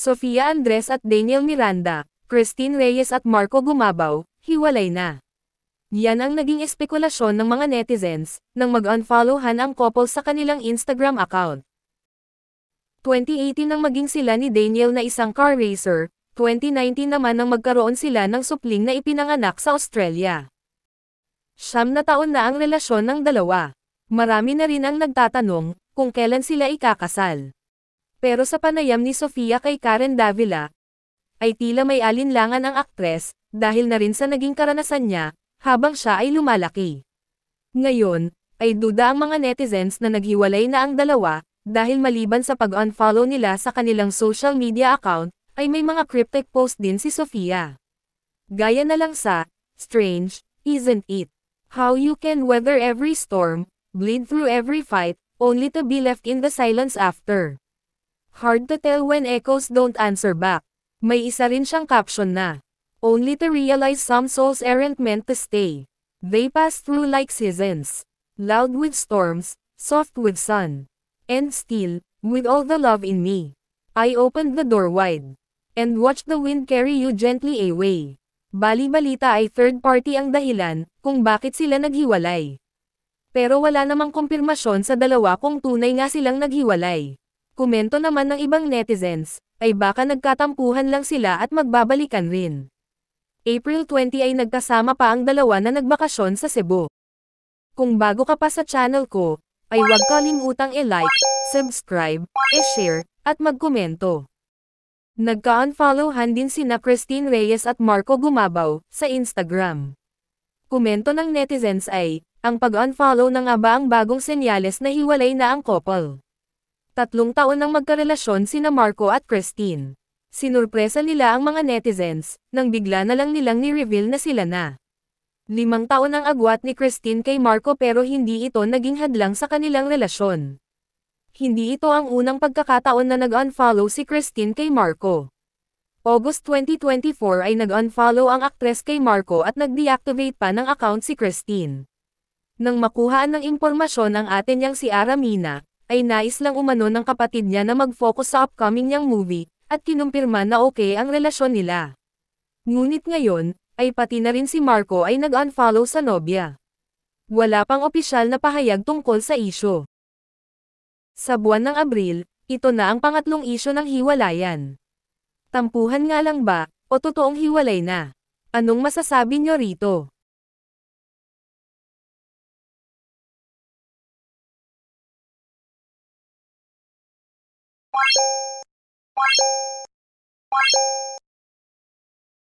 Sofia Andres at Daniel Miranda, Christine Reyes at Marco Gumabaw, hiwalay na. Yan ang naging espekulasyon ng mga netizens, nang mag-unfollowhan ang couple sa kanilang Instagram account. 2018 nang maging sila ni Daniel na isang car racer, 2019 naman nang magkaroon sila ng supling na ipinanganak sa Australia. 9 na taon na ang relasyon ng dalawa. Marami na rin ang nagtatanong kung kailan sila ikakasal. Pero sa panayam ni Sofia kay Karen Davila, ay tila may alinlangan ang aktres, dahil na rin sa naging karanasan niya, habang siya ay lumalaki. Ngayon, ay duda ang mga netizens na naghiwalay na ang dalawa, dahil maliban sa pag-unfollow nila sa kanilang social media account, ay may mga cryptic post din si Sofia. Gaya na lang sa, "Strange, isn't it? How you can weather every storm, bleed through every fight, only to be left in the silence after. Hard to tell when echoes don't answer back." May isa rin siyang caption na, "Only to realize some souls aren't meant to stay. They pass through like seasons. Loud with storms, soft with sun. And still, with all the love in me, I opened the door wide. And watched the wind carry you gently away." Bali-balita ay third party ang dahilan kung bakit sila naghiwalay. Pero wala namang kumpirmasyon sa dalawa kung tunay nga silang naghiwalay. Komento naman ng ibang netizens, ay baka nagkatampuhan lang sila at magbabalikan rin. April 20 ay nagkasama pa ang dalawa na nagbakasyon sa Cebu. Kung bago ka pa sa channel ko, ay huwag kalimutang i-like, subscribe, i-share, at magkomento. Nagka-unfollowhan din sina Christine Reyes at Marco Gumabaw sa Instagram. Komento ng netizens ay, ang pag-unfollow na nga ba ang bagong senyales na hiwalay na ang couple? 3 taon nang magkarelasyon sina Marco at Christine. Sinurpresa nila ang mga netizens, nang bigla na lang nilang ni-reveal na sila na. 5 taon ang agwat ni Christine kay Marco pero hindi ito naging hadlang sa kanilang relasyon. Hindi ito ang unang pagkakataon na nag-unfollow si Christine kay Marco. August 2024 ay nag-unfollow ang aktres kay Marco at nag-deactivate pa ng account si Christine. Nang makuhaan ng impormasyon ang ate niyang si Aramina, ay nais lang umano ng kapatid niya na mag-focus sa upcoming niyang movie, at kinumpirma na okay ang relasyon nila. Ngunit ngayon, ay pati na rin si Marco ay nag-unfollow sa nobya. Wala pang opisyal na pahayag tungkol sa isyu. Sa buwan ng Abril, ito na ang pangatlong isyu ng hiwalayan. Tampuhan nga lang ba, o totoong hiwalay na? Anong masasabi niyo rito?